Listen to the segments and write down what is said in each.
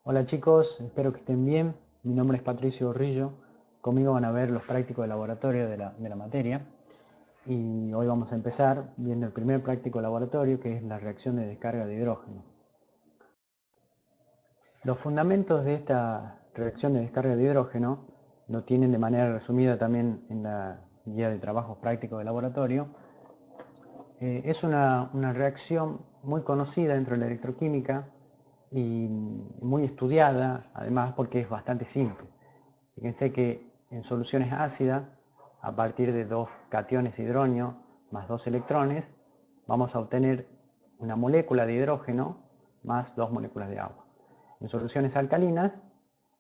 Hola chicos, espero que estén bien. Mi nombre es Patricio Rillo. Conmigo van a ver los prácticos de laboratorio de la materia. Y hoy vamos a empezar viendo el primer práctico de laboratorio, que es la reacción de descarga de hidrógeno. Los fundamentos de esta reacción de descarga de hidrógeno lo tienen de manera resumida también en la guía de trabajos prácticos de laboratorio. Es una reacción muy conocida dentro de la electroquímica y muy estudiada, además porque es bastante simple. Fíjense que en soluciones ácidas, a partir de dos cationes hidronio más dos electrones, vamos a obtener una molécula de hidrógeno más dos moléculas de agua. En soluciones alcalinas,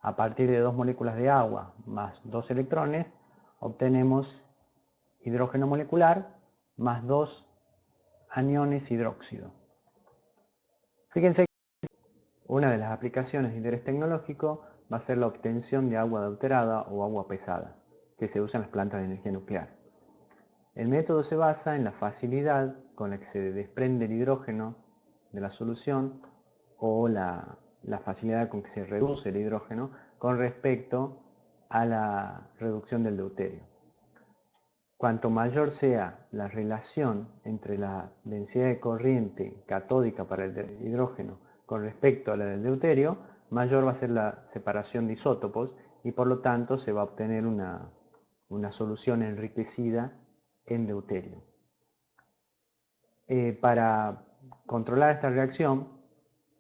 a partir de dos moléculas de agua más dos electrones, obtenemos hidrógeno molecular más dos aniones hidróxido. Fíjense que una de las aplicaciones de interés tecnológico va a ser la obtención de agua adulterada o agua pesada, que se usa en las plantas de energía nuclear. El método se basa en la facilidad con la que se desprende el hidrógeno de la solución o la facilidad con que se reduce el hidrógeno con respecto a la reducción del deuterio. Cuanto mayor sea la relación entre la densidad de corriente catódica para el hidrógeno con respecto a la del deuterio, mayor va a ser la separación de isótopos y por lo tanto se va a obtener una solución enriquecida en deuterio. Para controlar esta reacción,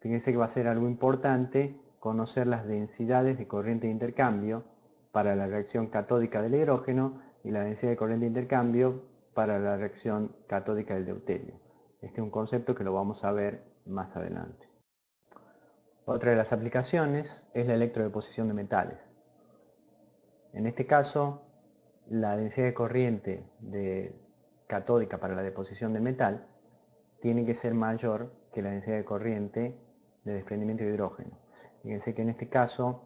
fíjense que va a ser algo importante conocer las densidades de corriente de intercambio para la reacción catódica del hidrógeno y la densidad de corriente de intercambio para la reacción catódica del deuterio. Este es un concepto que lo vamos a ver más adelante. Otra de las aplicaciones es la electrodeposición de metales. En este caso, la densidad de corriente catódica para la deposición de metal tiene que ser mayor que la densidad de corriente de desprendimiento de hidrógeno. Fíjense que en este caso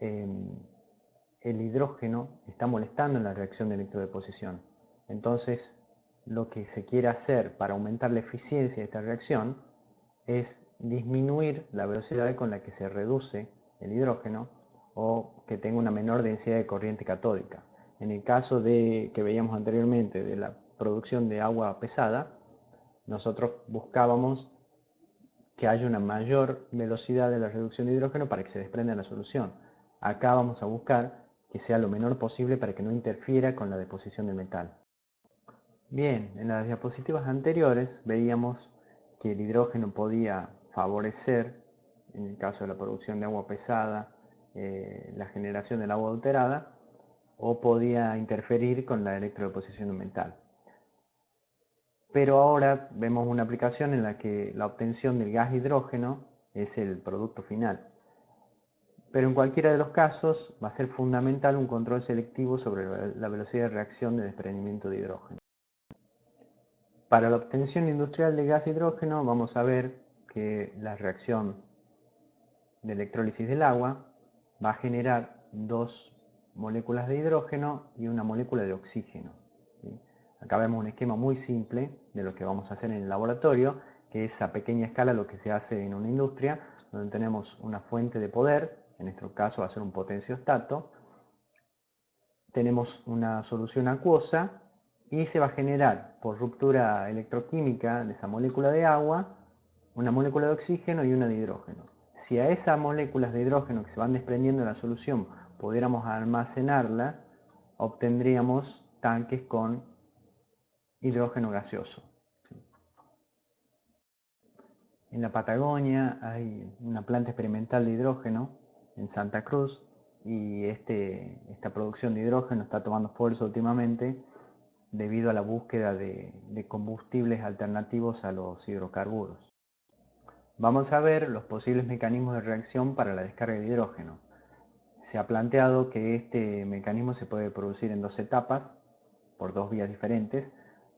el hidrógeno está molestando en la reacción de electrodeposición. Entonces, lo que se quiere hacer para aumentar la eficiencia de esta reacción es disminuir la velocidad con la que se reduce el hidrógeno o que tenga una menor densidad de corriente catódica. En el caso que veíamos anteriormente de la producción de agua pesada, nosotros buscábamos que haya una mayor velocidad de la reducción de hidrógeno para que se desprenda la solución. Acá vamos a buscar que sea lo menor posible para que no interfiera con la deposición del metal. Bien, en las diapositivas anteriores veíamos que el hidrógeno podía favorecer, en el caso de la producción de agua pesada, la generación del agua adulterada, o podía interferir con la electrodeposición del metal. Pero ahora vemos una aplicación en la que la obtención del gas hidrógeno es el producto final. Pero en cualquiera de los casos va a ser fundamental un control selectivo sobre la velocidad de reacción de desprendimiento de hidrógeno. Para la obtención industrial de gas hidrógeno vamos a ver que la reacción de electrólisis del agua va a generar dos moléculas de hidrógeno y una molécula de oxígeno. ¿Sí? Acá vemos un esquema muy simple de lo que vamos a hacer en el laboratorio, que es a pequeña escala lo que se hace en una industria, donde tenemos una fuente de poder, en nuestro caso va a ser un potenciostato, tenemos una solución acuosa y se va a generar por ruptura electroquímica de esa molécula de agua una molécula de oxígeno y una de hidrógeno. Si a esas moléculas de hidrógeno que se van desprendiendo de la solución pudiéramos almacenarla, obtendríamos tanques con hidrógeno gaseoso. En la Patagonia hay una planta experimental de hidrógeno en Santa Cruz y esta producción de hidrógeno está tomando fuerza últimamente debido a la búsqueda de combustibles alternativos a los hidrocarburos. Vamos a ver los posibles mecanismos de reacción para la descarga de hidrógeno. Se ha planteado que este mecanismo se puede producir en dos etapas, por dos vías diferentes,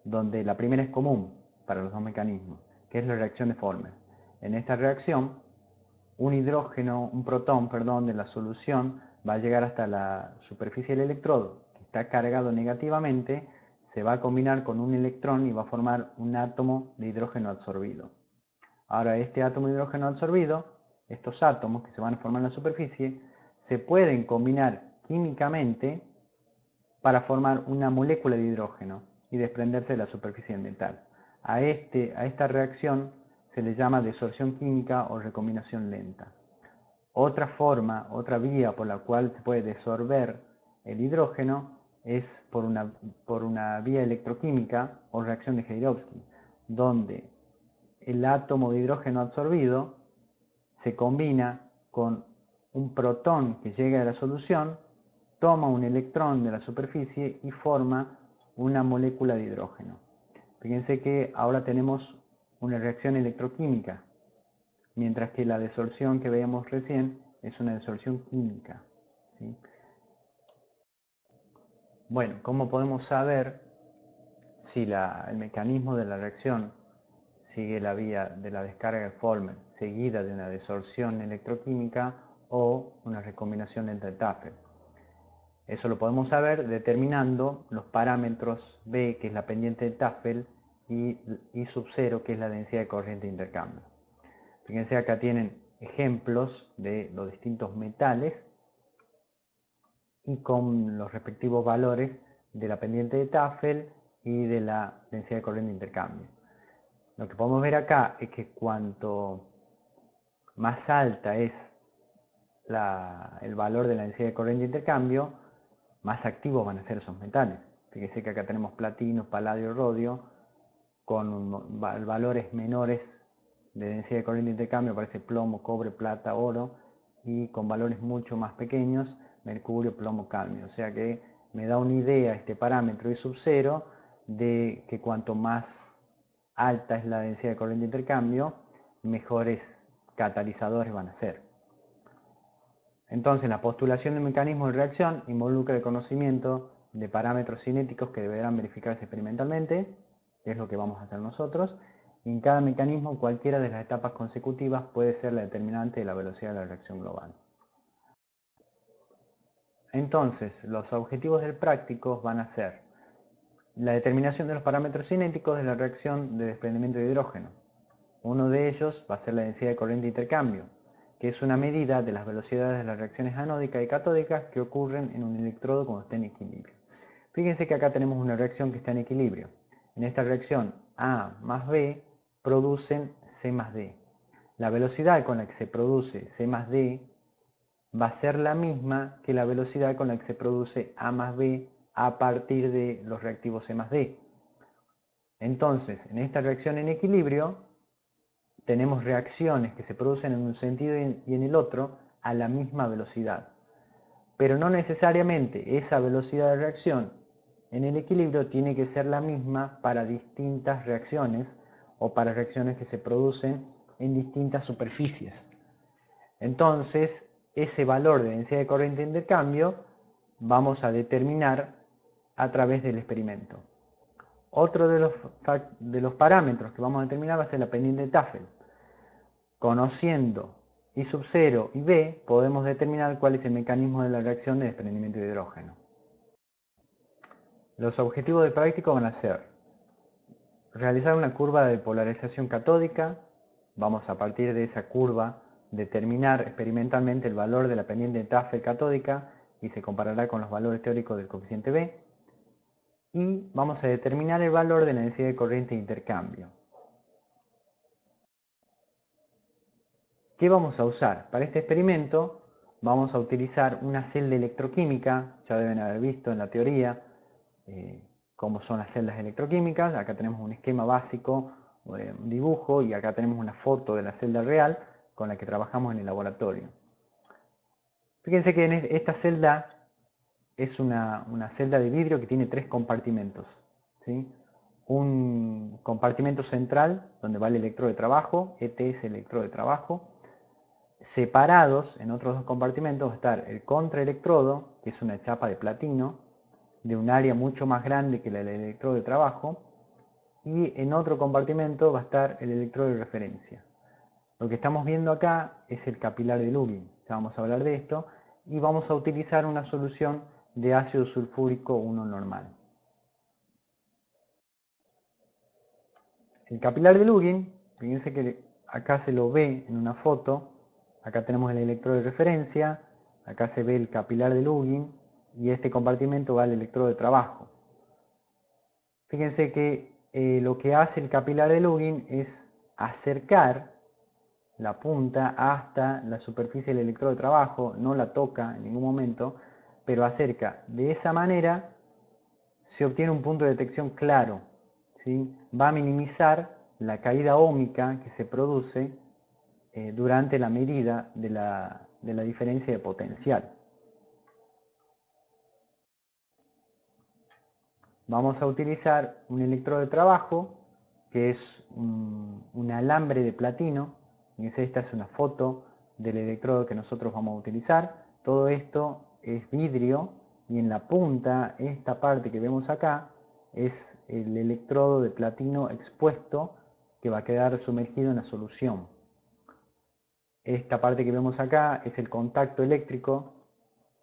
donde la primera es común para los dos mecanismos, que es la reacción de Former. En esta reacción, un protón, de la solución va a llegar hasta la superficie del electrodo, que está cargado negativamente, se va a combinar con un electrón y va a formar un átomo de hidrógeno absorbido. Ahora este átomo de hidrógeno absorbido estos átomos que se van a formar en la superficie se pueden combinar químicamente para formar una molécula de hidrógeno y desprenderse de la superficie del metal. A esta reacción se le llama desorción química o recombinación lenta. Otra forma, otra vía por la cual se puede desorber el hidrógeno es por una vía electroquímica o reacción de Heirovsky, donde el átomo de hidrógeno absorbido se combina con un protón que llega a la solución, toma un electrón de la superficie y forma una molécula de hidrógeno. Fíjense que ahora tenemos una reacción electroquímica, mientras que la desorción que veíamos recién es una desorción química, ¿sí? Bueno, ¿cómo podemos saber si el mecanismo de la reacción sigue la vía de la descarga de Folmer seguida de una desorción electroquímica o una recombinación lenta de Tafel? Eso lo podemos saber determinando los parámetros B, que es la pendiente de Tafel, y I sub 0, que es la densidad de corriente de intercambio. Fíjense, acá tienen ejemplos de los distintos metales y con los respectivos valores de la pendiente de Tafel y de la densidad de corriente de intercambio. Lo que podemos ver acá es que cuanto más alta es el valor de la densidad de corriente de intercambio, más activos van a ser esos metales. Fíjense que acá tenemos platino, paladio, rodio, con valores menores de densidad de corriente de intercambio, aparece plomo, cobre, plata, oro, y con valores mucho más pequeños, mercurio, plomo, cadmio. O sea que me da una idea este parámetro I sub 0 de que cuanto más alta es la densidad de corriente de intercambio, mejores catalizadores van a ser. Entonces, la postulación de mecanismos de reacción involucra el conocimiento de parámetros cinéticos que deberán verificarse experimentalmente, que es lo que vamos a hacer nosotros, y en cada mecanismo cualquiera de las etapas consecutivas puede ser la determinante de la velocidad de la reacción global. Entonces, los objetivos del práctico van a ser la determinación de los parámetros cinéticos de la reacción de desprendimiento de hidrógeno. Uno de ellos va a ser la densidad de corriente de intercambio, que es una medida de las velocidades de las reacciones anódicas y catódicas que ocurren en un electrodo cuando está en equilibrio. Fíjense que acá tenemos una reacción que está en equilibrio. En esta reacción A más B producen C más D. La velocidad con la que se produce C más D va a ser la misma que la velocidad con la que se produce A más B a partir de los reactivos C más D. Entonces, en esta reacción en equilibrio, tenemos reacciones que se producen en un sentido y en el otro a la misma velocidad. Pero no necesariamente esa velocidad de reacción en el equilibrio tiene que ser la misma para distintas reacciones o para reacciones que se producen en distintas superficies. Entonces, ese valor de densidad de corriente de intercambio vamos a determinar a través del experimento. Otro de los parámetros que vamos a determinar va a ser la pendiente de Tafel. Conociendo I sub 0 y B, podemos determinar cuál es el mecanismo de la reacción de desprendimiento de hidrógeno. Los objetivos del práctico van a ser realizar una curva de polarización catódica. Vamos a partir de esa curva determinar experimentalmente el valor de la pendiente de Tafel catódica y se comparará con los valores teóricos del coeficiente B. Y vamos a determinar el valor de la densidad de corriente de intercambio. ¿Qué vamos a usar? Para este experimento vamos a utilizar una celda electroquímica, ya deben haber visto en la teoría cómo son las celdas electroquímicas. Acá tenemos un esquema básico, un dibujo, y acá tenemos una foto de la celda real con la que trabajamos en el laboratorio. Fíjense que en esta celda es una celda de vidrio que tiene 3 compartimentos, ¿sí? Un compartimento central donde va el electrodo de trabajo, ETS electrodo de trabajo. Separados en otros 2 compartimentos va a estar el contraelectrodo, que es una chapa de platino, de un área mucho más grande que la del electrodo de trabajo, y en otro compartimento va a estar el electrodo de referencia. Lo que estamos viendo acá es el capilar de Lugin, ya vamos a hablar de esto, y vamos a utilizar una solución de ácido sulfúrico 1 normal. El capilar de Lugin, fíjense que acá se lo ve en una foto, Acá tenemos el electrodo de referencia, acá se ve el capilar de Lugin y este compartimento va al electrodo de trabajo. Fíjense que lo que hace el capilar de Lugin es acercar la punta hasta la superficie del electrodo de trabajo, no la toca en ningún momento, pero acerca. De esa manera se obtiene un punto de detección claro, ¿sí? Va a minimizar la caída óhmica que se produce durante la medida de la diferencia de potencial. Vamos a utilizar un electrodo de trabajo que es un alambre de platino. Esta es una foto del electrodo que nosotros vamos a utilizar. Todo esto es vidrio y en la punta, esta parte que vemos acá, es el electrodo de platino expuesto que va a quedar sumergido en la solución. Esta parte que vemos acá es el contacto eléctrico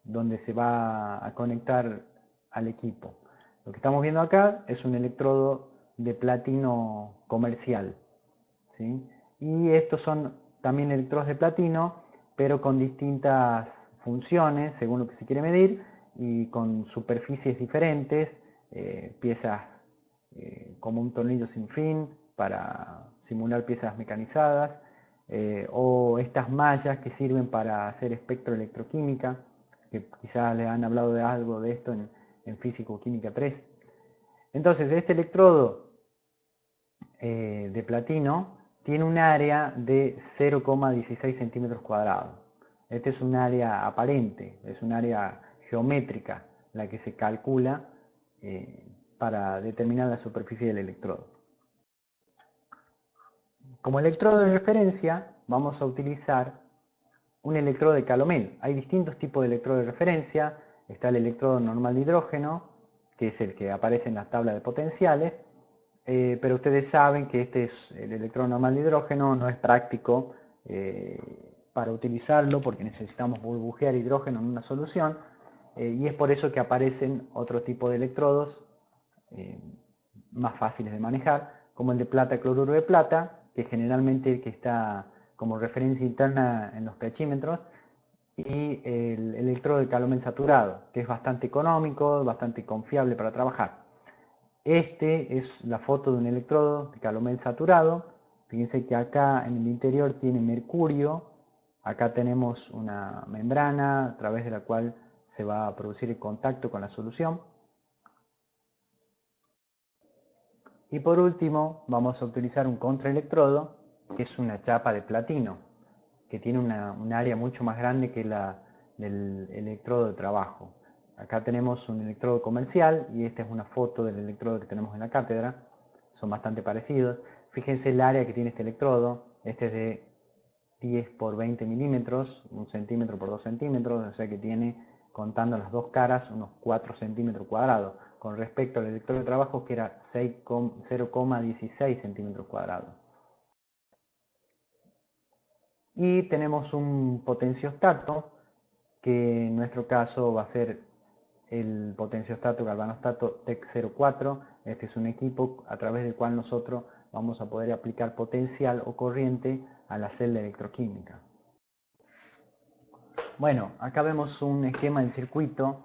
donde se va a conectar al equipo. Lo que estamos viendo acá es un electrodo de platino comercial, ¿sí? Y estos son también electrodos de platino, pero con distintas funciones según lo que se quiere medir y con superficies diferentes, piezas como un tornillo sin fin para simular piezas mecanizadas, o estas mallas que sirven para hacer espectroelectroquímica, que quizás le han hablado de algo de esto en Físico-Química 3. Entonces, este electrodo de platino tiene un área de 0,16 centímetros cuadrados. Este es un área aparente, es un área geométrica la que se calcula para determinar la superficie del electrodo. Como electrodo de referencia vamos a utilizar un electrodo de calomel. Hay distintos tipos de electrodo de referencia. Está el electrodo normal de hidrógeno, que es el que aparece en la tabla de potenciales, pero ustedes saben que este es el electrodo normal de hidrógeno, no es práctico para utilizarlo porque necesitamos burbujear hidrógeno en una solución, y es por eso que aparecen otro tipo de electrodos eh, más fáciles de manejar, como el de plata cloruro de plata, que generalmente el que está como referencia interna en los pHímetros, y el electrodo de calomel saturado, que es bastante económico, bastante confiable para trabajar. Este es la foto de un electrodo de calomel saturado. Fíjense que acá en el interior tiene mercurio, acá tenemos una membrana a través de la cual se va a producir el contacto con la solución. Y por último vamos a utilizar un contraelectrodo, que es una chapa de platino, que tiene un área mucho más grande que la del electrodo de trabajo. Acá tenemos un electrodo comercial y esta es una foto del electrodo que tenemos en la cátedra. Son bastante parecidos. Fíjense el área que tiene este electrodo. Este es de 10 por 20 milímetros, 1 centímetro por 2 centímetros, o sea que tiene, contando las dos caras, unos 4 centímetros cuadrados, con respecto al electrodo de trabajo que era 0,16 centímetros cuadrados. Y tenemos un potenciostato, que en nuestro caso va a ser el potenciostato galvanostato TEC 04. Este es un equipo a través del cual nosotros vamos a poder aplicar potencial o corriente a la celda electroquímica. Bueno, acá vemos un esquema del circuito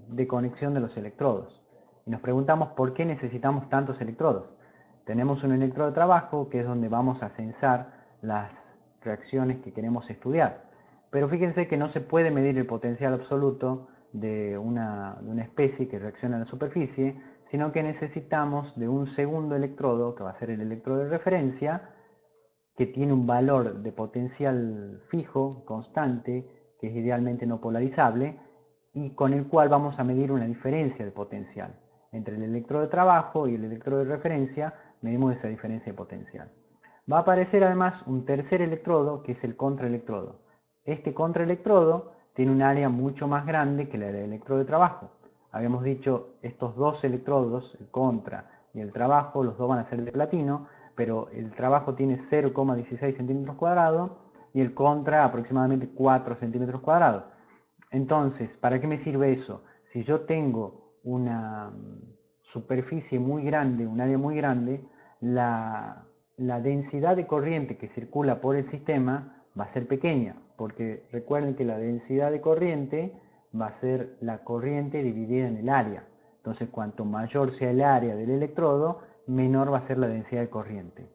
de conexión de los electrodos. Y nos preguntamos por qué necesitamos tantos electrodos. Tenemos un electrodo de trabajo, que es donde vamos a censar las reacciones que queremos estudiar. Pero fíjense que no se puede medir el potencial absoluto de una especie que reacciona en la superficie, sino que necesitamos de un segundo electrodo, que va a ser el electrodo de referencia, que tiene un valor de potencial fijo, constante, que es idealmente no polarizable, y con el cual vamos a medir una diferencia de potencial. Entre el electrodo de trabajo y el electrodo de referencia medimos esa diferencia de potencial. Va a aparecer además un tercer electrodo, que es el contraelectrodo. Este contraelectrodo tiene un área mucho más grande que la del electrodo de trabajo. Habíamos dicho, estos dos electrodos, el contra y el trabajo, los dos van a ser de platino, pero el trabajo tiene 0,16 centímetros cuadrados y el contra aproximadamente 4 centímetros cuadrados. Entonces, ¿para qué me sirve eso? Si yo tengo una superficie muy grande, un área muy grande, la densidad de corriente que circula por el sistema va a ser pequeña, porque recuerden que la densidad de corriente va a ser la corriente dividida en el área. Entonces, cuanto mayor sea el área del electrodo, menor va a ser la densidad de corriente.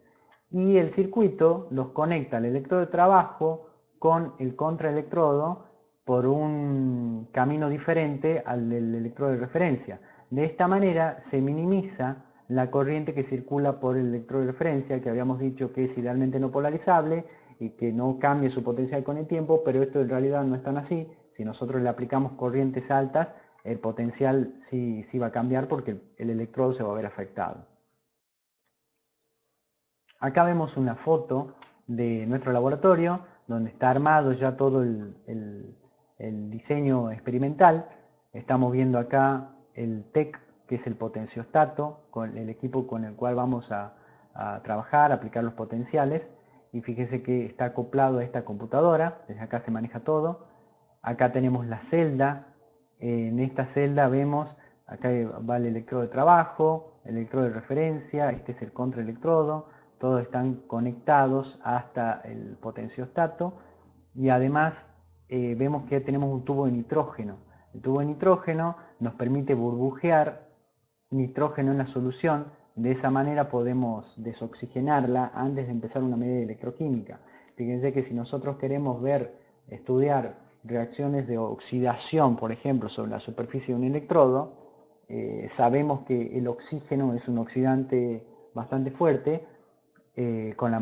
Y el circuito los conecta al electrodo de trabajo con el contraelectrodo por un camino diferente al del electrodo de referencia. De esta manera se minimiza la corriente que circula por el electrodo de referencia, que habíamos dicho que es idealmente no polarizable y que no cambie su potencial con el tiempo, pero esto en realidad no es tan así. Si nosotros le aplicamos corrientes altas, el potencial sí va a cambiar porque el electrodo se va a ver afectado. Acá vemos una foto de nuestro laboratorio donde está armado ya todo el diseño experimental. Estamos viendo acá el TEC, que es el potenciostato, con el equipo con el cual vamos a trabajar, a aplicar los potenciales. Y fíjense que está acoplado a esta computadora, desde acá se maneja todo. Acá tenemos la celda, en esta celda vemos, acá va el electrodo de trabajo, el electrodo de referencia, este es el contraelectrodo, todos están conectados hasta el potenciostato y además vemos que tenemos un tubo de nitrógeno. El tubo de nitrógeno nos permite burbujear nitrógeno en la solución, de esa manera podemos desoxigenarla antes de empezar una medida electroquímica. Fíjense que si nosotros queremos estudiar reacciones de oxidación, por ejemplo, sobre la superficie de un electrodo, sabemos que el oxígeno es un oxidante bastante fuerte con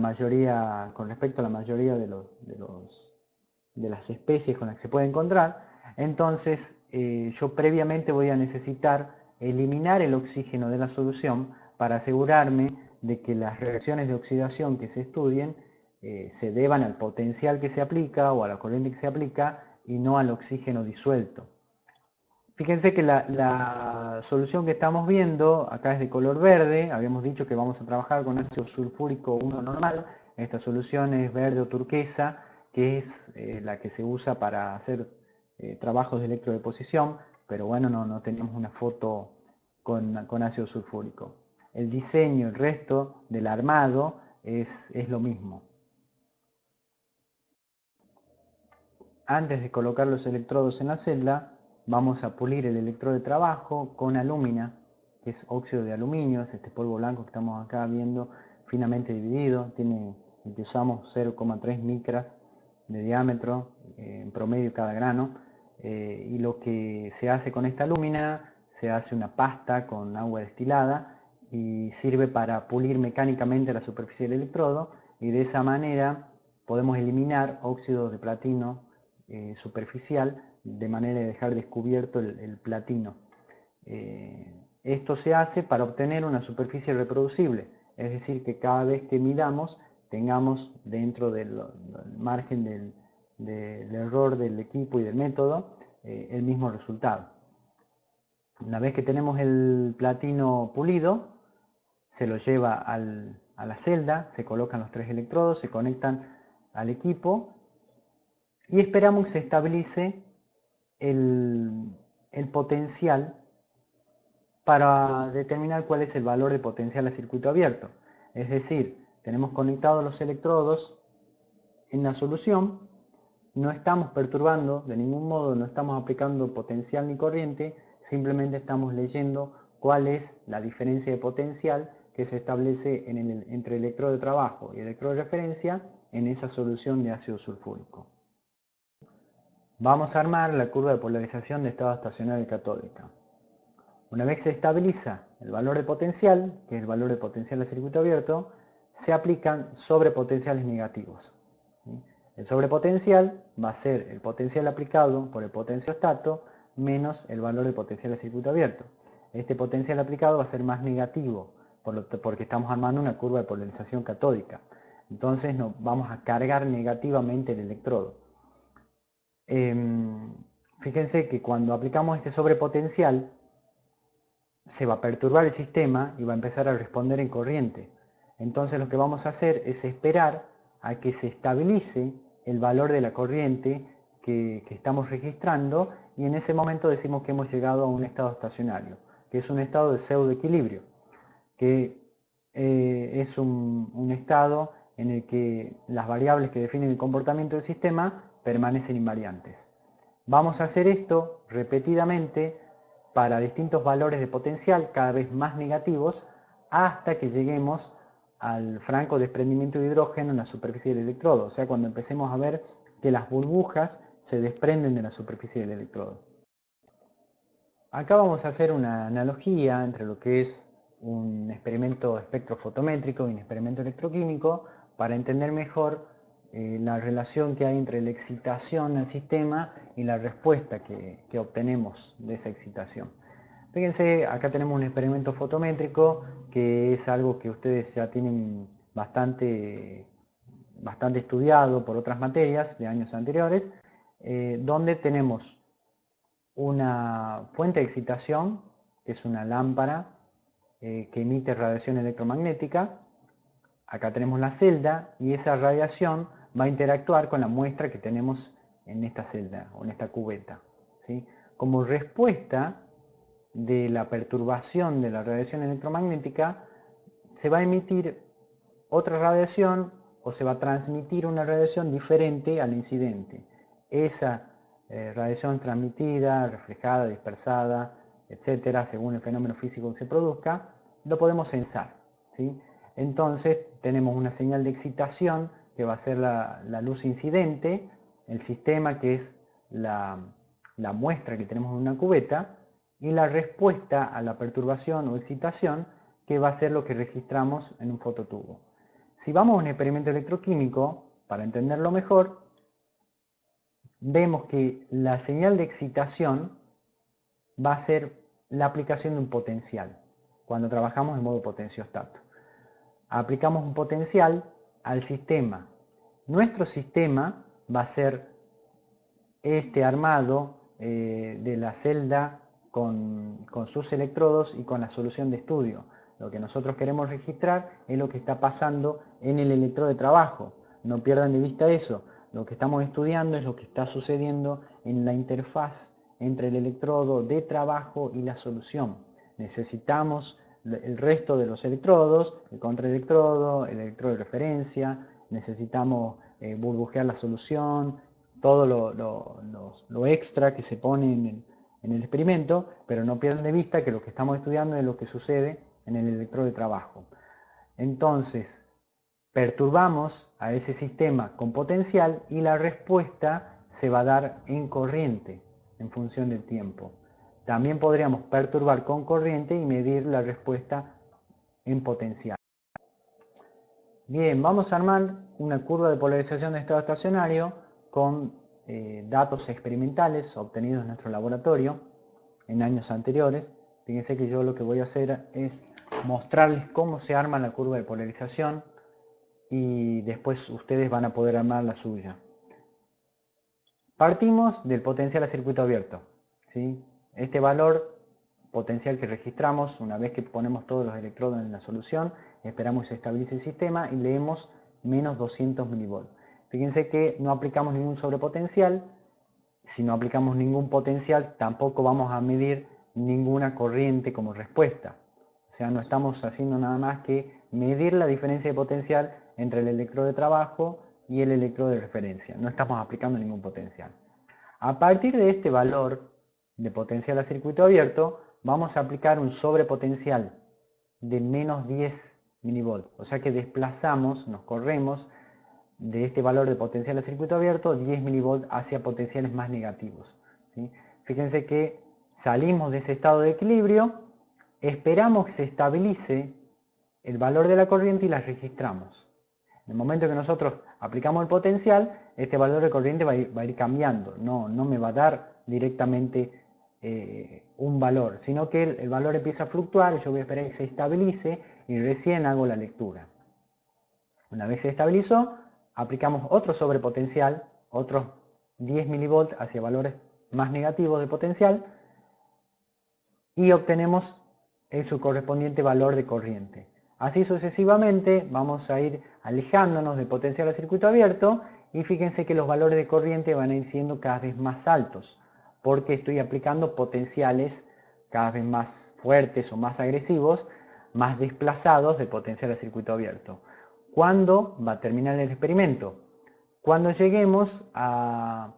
respecto a la mayoría de las especies con las que se puede encontrar. Entonces, yo previamente voy a necesitar eliminar el oxígeno de la solución para asegurarme de que las reacciones de oxidación que se estudien se deban al potencial que se aplica o a la corriente que se aplica y no al oxígeno disuelto. Fíjense que la solución que estamos viendo acá es de color verde. Habíamos dicho que vamos a trabajar con ácido sulfúrico 1 normal. Esta solución es verde o turquesa, que es la que se usa para hacer trabajos de electrodeposición, pero bueno, no tenemos una foto con ácido sulfúrico. El diseño, el resto del armado es lo mismo. Antes de colocar los electrodos en la celda, vamos a pulir el electrodo de trabajo con alúmina, que es óxido de aluminio, es este polvo blanco que estamos acá viendo finamente dividido, el que usamos 0,3 micras de diámetro en promedio cada grano, y lo que se hace con esta alúmina, se hace una pasta con agua destilada y sirve para pulir mecánicamente la superficie del electrodo y de esa manera podemos eliminar óxido de platino superficial de manera de dejar descubierto el platino. Esto se hace para obtener una superficie reproducible, es decir, que cada vez que midamos tengamos dentro del margen del error del equipo y del método el mismo resultado. Una vez que tenemos el platino pulido, se lo lleva a la celda, se colocan los 3 electrodos, se conectan al equipo y esperamos que se estabilice el potencial para determinar cuál es el valor de potencial a circuito abierto. Es decir, tenemos conectados los electrodos en la solución, no estamos perturbando de ningún modo, no estamos aplicando potencial ni corriente, simplemente estamos leyendo cuál es la diferencia de potencial que se establece entre el electrodo de trabajo y el electrodo de referencia en esa solución de ácido sulfúrico. Vamos a armar la curva de polarización de estado estacionario y catódica. Una vez que se estabiliza el valor de potencial, que es el valor de potencial de circuito abierto, se aplican sobrepotenciales negativos. El sobrepotencial va a ser el potencial aplicado por el potenciostato menos el valor de potencial de circuito abierto. Este potencial aplicado va a ser más negativo porque estamos armando una curva de polarización catódica. Entonces vamos a cargar negativamente el electrodo. Fíjense que cuando aplicamos este sobrepotencial se va a perturbar el sistema y va a empezar a responder en corriente. Entonces lo que vamos a hacer es esperar a que se estabilice el valor de la corriente que estamos registrando y en ese momento decimos que hemos llegado a un estado estacionario, que es un estado de pseudoequilibrio, que es un estado en el que las variables que definen el comportamiento del sistema permanecen invariantes. Vamos a hacer esto repetidamente para distintos valores de potencial cada vez más negativos hasta que lleguemos al franco desprendimiento de hidrógeno en la superficie del electrodo, o sea, cuando empecemos a ver que las burbujas se desprenden de la superficie del electrodo. Acá vamos a hacer una analogía entre lo que es un experimento espectrofotométrico y un experimento electroquímico para entender mejor la relación que hay entre la excitación al sistema y la respuesta que obtenemos de esa excitación. Fíjense, acá tenemos un experimento fotométrico que es algo que ustedes ya tienen bastante estudiado por otras materias de años anteriores, donde tenemos una fuente de excitación, que es una lámpara que emite radiación electromagnética. Acá tenemos la celda y esa radiación va a interactuar con la muestra que tenemos en esta celda o en esta cubeta, ¿sí? Como respuesta de la perturbación de la radiación electromagnética, se va a emitir otra radiación o se va a transmitir una radiación diferente al incidente. Esa radiación transmitida, reflejada, dispersada, etcétera, según el fenómeno físico que se produzca, lo podemos censar, ¿sí? Entonces tenemos una señal de excitación que va a ser la luz incidente, el sistema que es la muestra que tenemos en una cubeta, y la respuesta a la perturbación o excitación que va a ser lo que registramos en un fototubo. Si vamos a un experimento electroquímico, para entenderlo mejor, vemos que la señal de excitación va a ser la aplicación de un potencial, cuando trabajamos en modo potenciostato. Aplicamos un potencial al sistema. Nuestro sistema va a ser este armado de la celda con sus electrodos y con la solución de estudio. Lo que nosotros queremos registrar es lo que está pasando en el electrodo de trabajo. No pierdan de vista eso. Lo que estamos estudiando es lo que está sucediendo en la interfaz entre el electrodo de trabajo y la solución. Necesitamos el resto de los electrodos, el contraelectrodo, el electrodo de referencia, necesitamos burbujear la solución, todo lo extra que se pone en el experimento, pero no pierdan de vista que lo que estamos estudiando es lo que sucede en el electrodo de trabajo. Entonces, perturbamos a ese sistema con potencial y la respuesta se va a dar en corriente en función del tiempo. También podríamos perturbar con corriente y medir la respuesta en potencial. Bien, vamos a armar una curva de polarización de estado estacionario con datos experimentales obtenidos en nuestro laboratorio en años anteriores. Fíjense que yo lo que voy a hacer es mostrarles cómo se arma la curva de polarización y después ustedes van a poder armar la suya. Partimos del potencial a circuito abierto, ¿sí? Este valor potencial que registramos, una vez que ponemos todos los electrodos en la solución, esperamos que se estabilice el sistema y leemos menos 200 milivolts. Fíjense que no aplicamos ningún sobrepotencial. Si no aplicamos ningún potencial, tampoco vamos a medir ninguna corriente como respuesta. O sea, no estamos haciendo nada más que medir la diferencia de potencial entre el electrodo de trabajo y el electrodo de referencia. No estamos aplicando ningún potencial. A partir de este valor de potencial a circuito abierto, vamos a aplicar un sobrepotencial de menos 10 milivolts. O sea que desplazamos, nos corremos de este valor de potencial a circuito abierto 10 milivolts hacia potenciales más negativos, ¿sí? Fíjense que salimos de ese estado de equilibrio, esperamos que se estabilice el valor de la corriente y la registramos. En el momento que nosotros aplicamos el potencial, este valor de corriente va a ir cambiando, no me va a dar directamente un valor, sino que el valor empieza a fluctuar y yo voy a esperar que se estabilice y recién hago la lectura. Una vez se estabilizó, aplicamos otro sobrepotencial, otros 10 milivolts hacia valores más negativos de potencial y obtenemos su correspondiente valor de corriente. Así sucesivamente vamos a ir alejándonos del potencial a circuito abierto y fíjense que los valores de corriente van a ir siendo cada vez más altos porque estoy aplicando potenciales cada vez más fuertes o más agresivos, más desplazados del potencial a circuito abierto. ¿Cuándo va a terminar el experimento? Cuando lleguemos a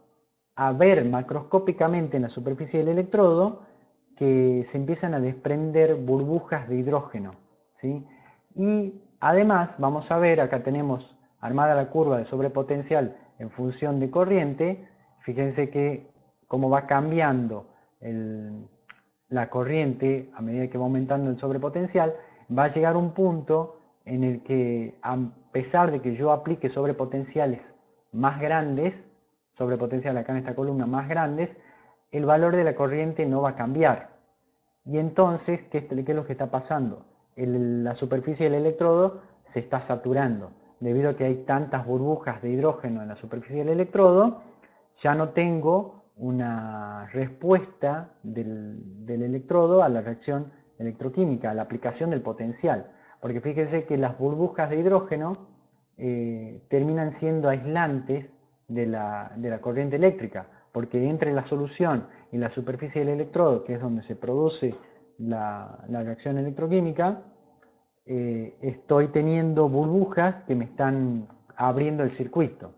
ver macroscópicamente en la superficie del electrodo que se empiezan a desprender burbujas de hidrógeno, ¿sí? Y además vamos a ver, acá tenemos armada la curva de sobrepotencial en función de corriente. Fíjense que cómo va cambiando la corriente a medida que va aumentando el sobrepotencial, va a llegar un punto en el que, a pesar de que yo aplique sobrepotenciales más grandes, sobrepotencial acá en esta columna más grandes, el valor de la corriente no va a cambiar. Y entonces, ¿qué es lo que está pasando? La superficie del electrodo se está saturando. Debido a que hay tantas burbujas de hidrógeno en la superficie del electrodo, ya no tengo una respuesta del electrodo a la reacción electroquímica, a la aplicación del potencial. Porque fíjense que las burbujas de hidrógeno terminan siendo aislantes de la corriente eléctrica, porque entre la solución y la superficie del electrodo, que es donde se produce la reacción electroquímica, estoy teniendo burbujas que me están abriendo el circuito.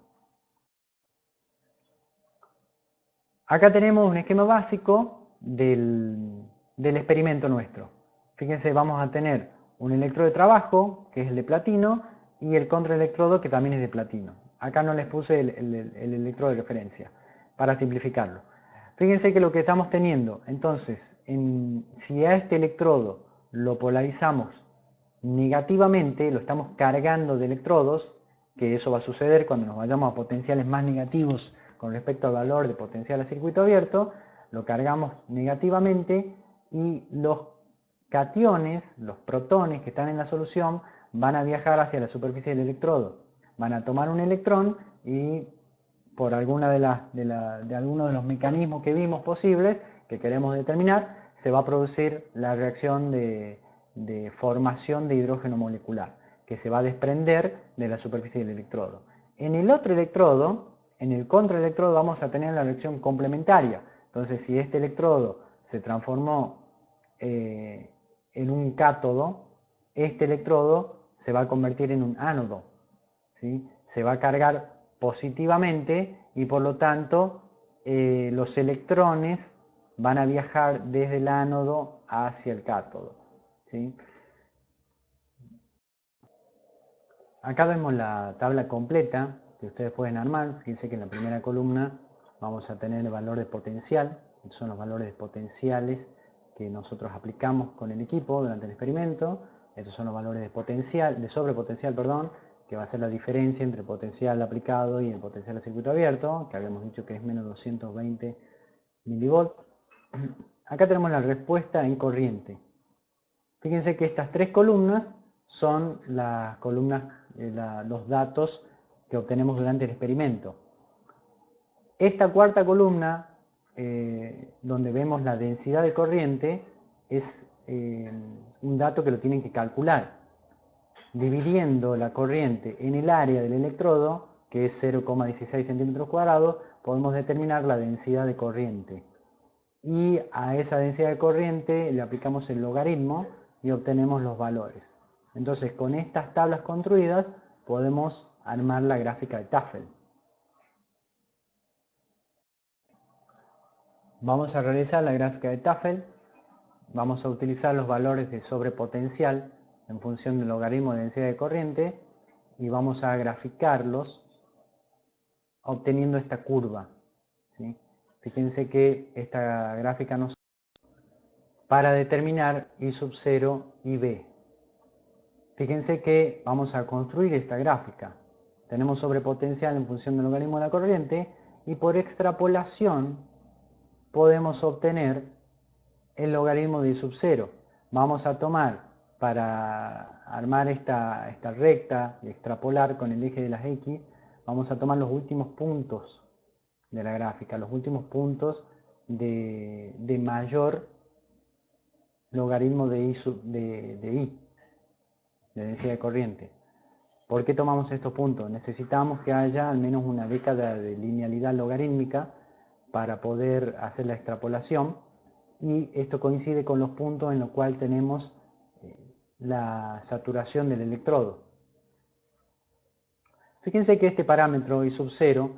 Acá tenemos un esquema básico del experimento nuestro. Fíjense, vamos a tener un electrodo de trabajo, que es el de platino, y el contraelectrodo, que también es de platino. Acá no les puse el electrodo de referencia, para simplificarlo. Fíjense que lo que estamos teniendo, entonces, si a este electrodo lo polarizamos negativamente, lo estamos cargando de electrodos, que eso va a suceder cuando nos vayamos a potenciales más negativos con respecto al valor de potencial a circuito abierto, lo cargamos negativamente y los cationes, los protones que están en la solución, van a viajar hacia la superficie del electrodo. Van a tomar un electrón y por alguno de los mecanismos que vimos posibles, que queremos determinar, se va a producir la reacción de formación de hidrógeno molecular, que se va a desprender de la superficie del electrodo. En el otro electrodo, en el contraelectrodo, vamos a tener la reacción complementaria. Entonces, si este electrodo se transformó en un cátodo, este electrodo se va a convertir en un ánodo, ¿sí? Se va a cargar positivamente y por lo tanto los electrones van a viajar desde el ánodo hacia el cátodo, ¿sí? Acá vemos la tabla completa que ustedes pueden armar. Fíjense que en la primera columna vamos a tener el valor de potencial. Estos son los valores potenciales que nosotros aplicamos con el equipo durante el experimento. Estos son los valores de sobrepotencial, perdón, que va a ser la diferencia entre el potencial aplicado y el potencial a circuito abierto, que habíamos dicho que es menos 220 milivolts. Acá tenemos la respuesta en corriente. Fíjense que estas tres columnas son las columnas, los datos que obtenemos durante el experimento. Esta cuarta columna, donde vemos la densidad de corriente, es un dato que lo tienen que calcular. Dividiendo la corriente en el área del electrodo, que es 0,16 centímetros cuadrados, podemos determinar la densidad de corriente. Y a esa densidad de corriente le aplicamos el logaritmo y obtenemos los valores. Entonces, con estas tablas construidas podemos armar la gráfica de Tafel. Vamos a realizar la gráfica de Tafel. Vamos a utilizar los valores de sobrepotencial en función del logaritmo de densidad de corriente y vamos a graficarlos obteniendo esta curva, ¿sí? Fíjense que esta gráfica nos para determinar I sub 0 y B. Fíjense que vamos a construir esta gráfica. Tenemos sobrepotencial en función del logaritmo de la corriente y por extrapolación podemos obtener el logaritmo de I sub 0. Vamos a tomar, para armar esta recta y extrapolar con el eje de las X, vamos a tomar los últimos puntos de la gráfica, los últimos puntos de mayor logaritmo de I, de densidad de corriente. ¿Por qué tomamos estos puntos? Necesitamos que haya al menos una década de linealidad logarítmica para poder hacer la extrapolación, y esto coincide con los puntos en los cuales tenemos la saturación del electrodo. Fíjense que este parámetro I sub 0,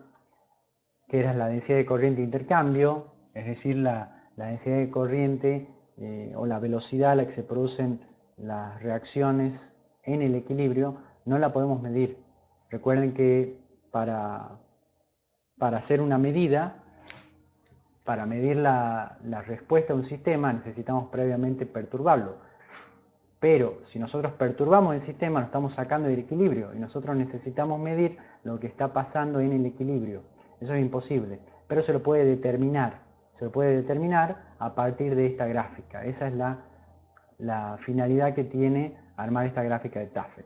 que era la densidad de corriente de intercambio, es decir, la densidad de corriente o la velocidad a la que se producen las reacciones en el equilibrio, no la podemos medir. Recuerden que para hacer una medida, para medir la respuesta de un sistema, necesitamos previamente perturbarlo. Pero si nosotros perturbamos el sistema, lo estamos sacando del equilibrio y nosotros necesitamos medir lo que está pasando en el equilibrio. Eso es imposible, pero se lo puede determinar. Se lo puede determinar a partir de esta gráfica. Esa es la finalidad que tiene armar esta gráfica de Tafel.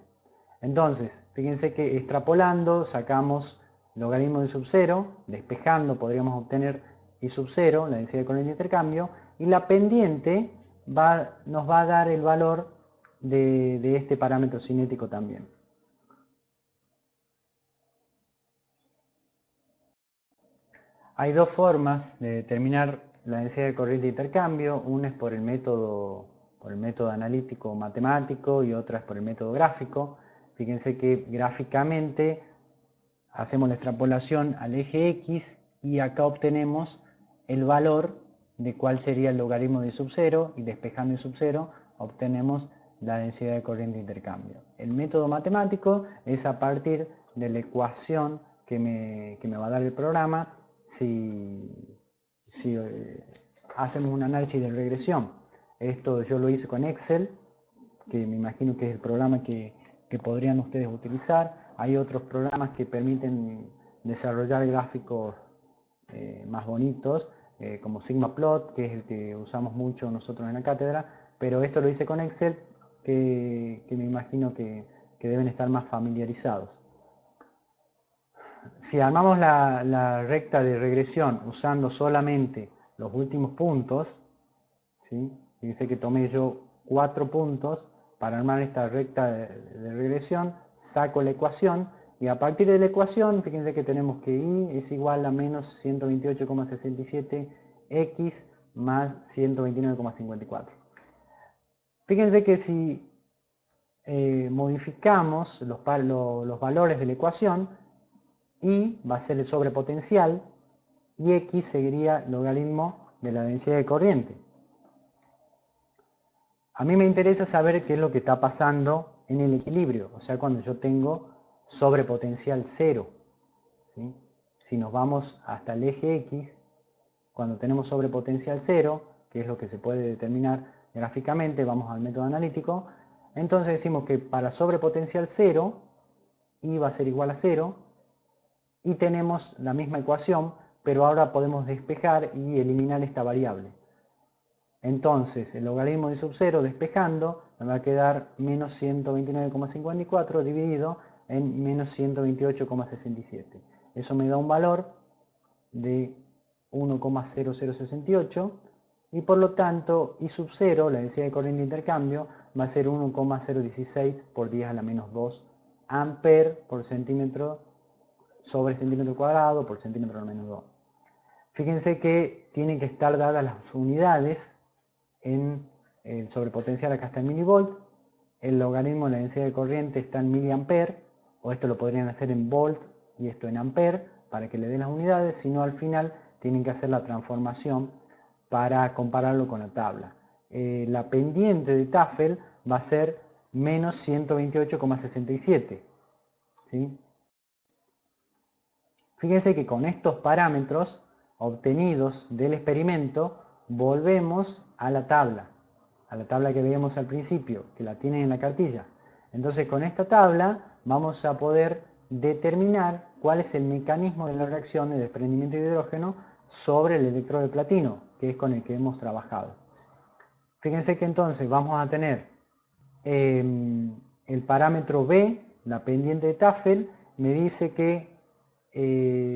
Entonces, fíjense que extrapolando sacamos logaritmo de sub 0, despejando podríamos obtener I sub 0, la densidad de corriente de intercambio, y la pendiente nos va a dar el valor de este parámetro cinético también. Hay dos formas de determinar la densidad de corriente de intercambio. Una es por el método analítico matemático y otra es por el método gráfico. Fíjense que gráficamente hacemos la extrapolación al eje X y acá obtenemos el valor de cuál sería el logaritmo de I sub 0 y despejando I sub 0 obtenemos la densidad de corriente de intercambio. El método matemático es a partir de la ecuación que me va a dar el programa si hacemos un análisis de regresión. Esto yo lo hice con Excel, que me imagino que es el programa que podrían ustedes utilizar. Hay otros programas que permiten desarrollar gráficos más bonitos, como SigmaPlot, que es el que usamos mucho nosotros en la cátedra, pero esto lo hice con Excel, que me imagino que deben estar más familiarizados. Si armamos la recta de regresión usando solamente los últimos puntos, ¿sí? Fíjense que tomé yo 4 puntos para armar esta recta de regresión, saco la ecuación y a partir de la ecuación, fíjense que tenemos que Y es igual a menos 128,67x más 129,54. Fíjense que si modificamos los valores de la ecuación, Y va a ser el sobrepotencial y X seguiría el logaritmo de la densidad de corriente. A mí me interesa saber qué es lo que está pasando en el equilibrio, o sea, cuando yo tengo sobrepotencial 0. ¿Sí? Si nos vamos hasta el eje X, cuando tenemos sobrepotencial 0, que es lo que se puede determinar gráficamente, vamos al método analítico, entonces decimos que para sobrepotencial 0, Y va a ser igual a 0, y tenemos la misma ecuación, pero ahora podemos despejar y eliminar esta variable. Entonces, el logaritmo de I sub 0 despejando me va a quedar menos 129,54 dividido en menos 128,67. Eso me da un valor de 1,0068 y por lo tanto I sub 0, la densidad de corriente de intercambio, va a ser 1,016 por 10 a la menos 2 amperes por centímetro sobre centímetro cuadrado por centímetro al menos 2. Fíjense que tienen que estar dadas las unidades en el sobrepotencial, acá está en milivolt, el logaritmo de la densidad de corriente está en miliamper, o esto lo podrían hacer en volt y esto en amper, para que le den las unidades, sino al final tienen que hacer la transformación para compararlo con la tabla. La pendiente de Tafel va a ser menos 128,67, ¿sí? Fíjense que con estos parámetros obtenidos del experimento volvemos a la tabla que veíamos al principio, que la tienen en la cartilla. Entonces con esta tabla vamos a poder determinar cuál es el mecanismo de la reacción de desprendimiento de hidrógeno sobre el electrodo de platino, que es con el que hemos trabajado. Fíjense que entonces vamos a tener el parámetro B, la pendiente de Tafel, me dice que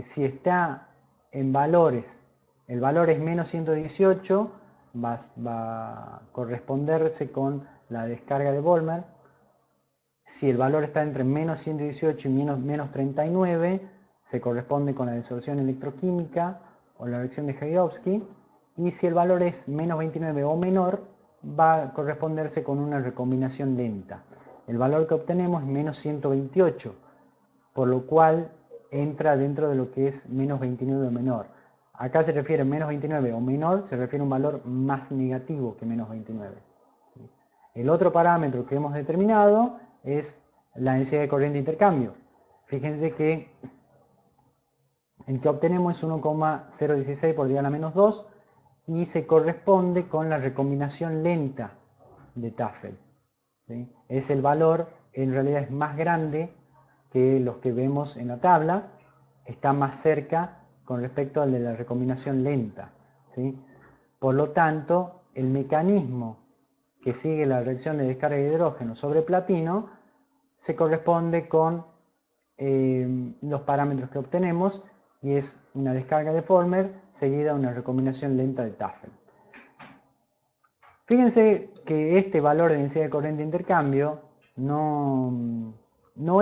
si está en valores, el valor es menos 118, va a corresponderse con la descarga de Volmer. Si el valor está entre menos 118 y menos 39, se corresponde con la disolución electroquímica o la reacción de Hayovsky. Y si el valor es menos 29 o menor, va a corresponderse con una recombinación lenta. El valor que obtenemos es menos 128. por lo cual entra dentro de lo que es menos 29 o menor. Acá se refiere a menos 29 o menor, se refiere a un valor más negativo que menos 29. El otro parámetro que hemos determinado es la densidad de corriente de intercambio. Fíjense que el que obtenemos es 1,016 por 10 a la menos 2 y se corresponde con la recombinación lenta de Tafel. ¿Sí? Es el valor, en realidad es más grande que los que vemos en la tabla, está más cerca con respecto al de la recombinación lenta. ¿Sí? Por lo tanto, el mecanismo que sigue la reacción de descarga de hidrógeno sobre platino se corresponde con los parámetros que obtenemos, y es una descarga de Former seguida de una recombinación lenta de Tafel. Fíjense que este valor de densidad de corriente de intercambio no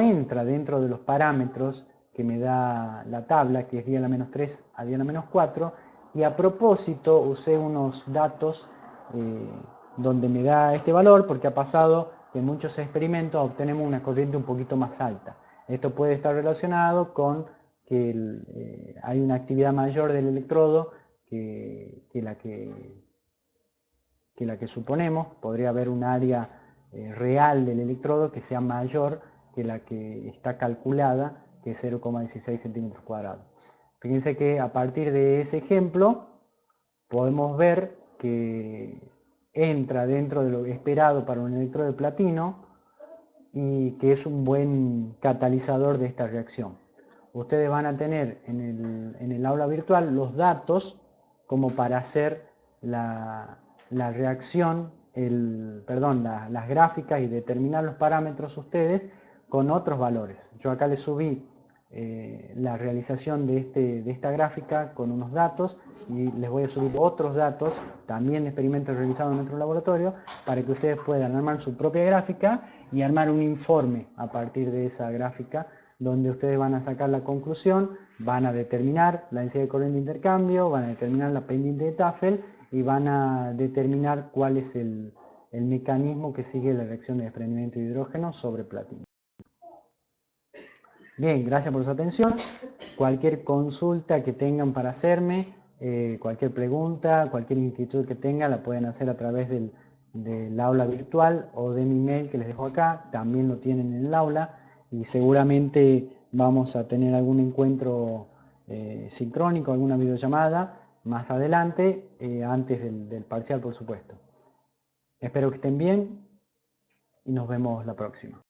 entra dentro de los parámetros que me da la tabla, que es 10 a la menos 3 a 10 a la menos 4, y a propósito usé unos datos donde me da este valor, porque ha pasado que en muchos experimentos obtenemos una corriente un poquito más alta. Esto puede estar relacionado con que hay una actividad mayor del electrodo que la que suponemos. Podría haber un área real del electrodo que sea mayor que la que está calculada, que es 0,16 centímetros cuadrados. Fíjense que a partir de ese ejemplo podemos ver que entra dentro de lo esperado para un electrodo de platino y que es un buen catalizador de esta reacción. Ustedes van a tener en el aula virtual los datos como para hacer la reacción, las gráficas y determinar los parámetros ustedes con otros valores. Yo acá les subí la realización de esta gráfica con unos datos, y les voy a subir otros datos, también experimentos realizados en nuestro laboratorio, para que ustedes puedan armar su propia gráfica y armar un informe a partir de esa gráfica, donde ustedes van a sacar la conclusión, van a determinar la densidad de corriente de intercambio, van a determinar la pendiente de Tafel y van a determinar cuál es el mecanismo que sigue la reacción de desprendimiento de hidrógeno sobre platino. Bien, gracias por su atención. Cualquier consulta que tengan para hacerme, cualquier pregunta, cualquier inquietud que tengan, la pueden hacer a través del aula virtual o de mi mail que les dejo acá. También lo tienen en el aula y seguramente vamos a tener algún encuentro sincrónico, alguna videollamada más adelante, antes del parcial, por supuesto. Espero que estén bien y nos vemos la próxima.